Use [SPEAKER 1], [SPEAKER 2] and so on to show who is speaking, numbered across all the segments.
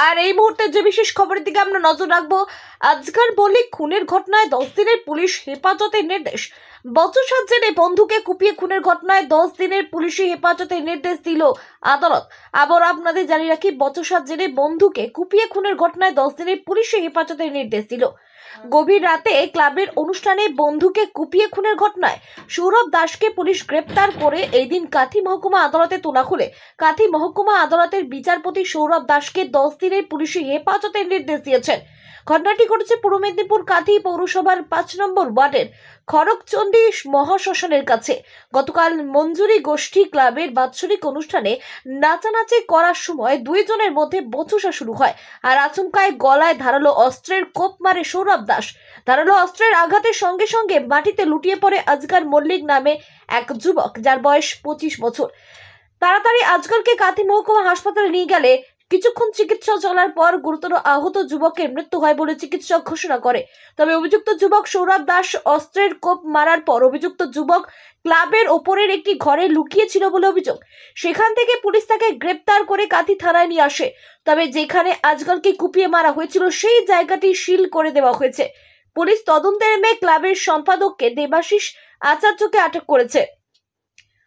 [SPEAKER 1] আর এই মুহূর্তে যে বিশেষ খবরের দিকে আমরা নজর রাখবো, আজকাল বলি খুনের ঘটনায় 10 দিনের পুলিশ হেফাজতের নির্দেশ। বচসার জেরে বন্ধুকে কুপিয়ে খুনের ঘটনায় 10 দিনের পুলিশি হেফাজতের নির্দেশ দিল আদালত। আবার আপনাদের জানিয়ে রাখি, বচসার জেরে বন্ধুকে কুপিয়ে খুনের ঘটনায় 10 দিনের পুলিশি হেফাজতের নির্দেশ দিল। গভীর রাতে ক্লাবের অনুষ্ঠানে বন্ধুকে কুপিয়ে খুনের ঘটনায় সৌরভ দাসকে পুলিশ গ্রেপ্তার করে এই দিন কাঁথি মহকুমা আদালতে তোলা হলে কাঁথি মহকুমা আদালতের বিচারপতি সৌরভ দাসকে 10 দিনের পুলিশি হেফাজতের নির্দেশ দিয়েছেন। ঘটনাটি ঘটেছে পূর্ব মেদিনীপুর কাঁথি পৌরসভার 5 নম্বর ওয়ার্ডের খড়গচণ্ডী মহাশ্মশানের কাছে। গতকাল মঞ্জুরি গোষ্ঠী ক্লাবের বাৎসরিক অনুষ্ঠানে নাচানাচি করার সময় দুইজনের মধ্যে বচসা শুরু হয়। আর আচমকায় গলায় ধারালো অস্ত্রের কোপ মারে সৌরভ দাস। ধারালো অস্ত্রের আঘাতের সঙ্গে সঙ্গে মাটিতে লুটিয়ে পড়ে আজকাল মল্লিক নামে এক যুবক, যার বয়স 25 বছর। তাড়াতাড়ি আজকালকে কাঁথি মহকুমা হাসপাতালে নিয়ে গেলে কিছুক্ষণ চিকিৎসা চলার পর গুরুতর আহত যুবকের মৃত্যু হয় বলে চিকিৎসক ঘোষণা করে। তবে অভিযুক্ত যুবক সৌরভ দাস অস্ত্রের কোপ মারার পর অভিযুক্ত যুবক ক্লাবের ওপরের একটি ঘরে লুকিয়ে ছিল বলে অভিযোগ। সেখান থেকে পুলিশ তাকে গ্রেপ্তার করে কাঁথি থানায় নিয়ে আসে। তবে যেখানে আজকালকে কুপিয়ে মারা হয়েছিল সেই জায়গাটি সিল করে দেওয়া হয়েছে। পুলিশ তদন্তে নেমে ক্লাবের সম্পাদককে দেবাশিস আচার্যকে আটক করেছে।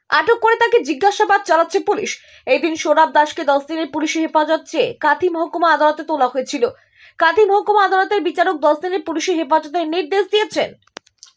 [SPEAKER 1] আটক করে তাকে জিজ্ঞাসাবাদ চালাচ্ছে পুলিশ। এই দিন সৌরভ দাসকে 10 দিনের পুলিশি হেফাজত চেয়ে কাঁথি মহকুমা আদালতে তোলা হয়েছিল। কাঁথি মহকুমা আদালতের বিচারক 10 দিনের পুলিশি হেফাজতের নির্দেশ দিয়েছেন।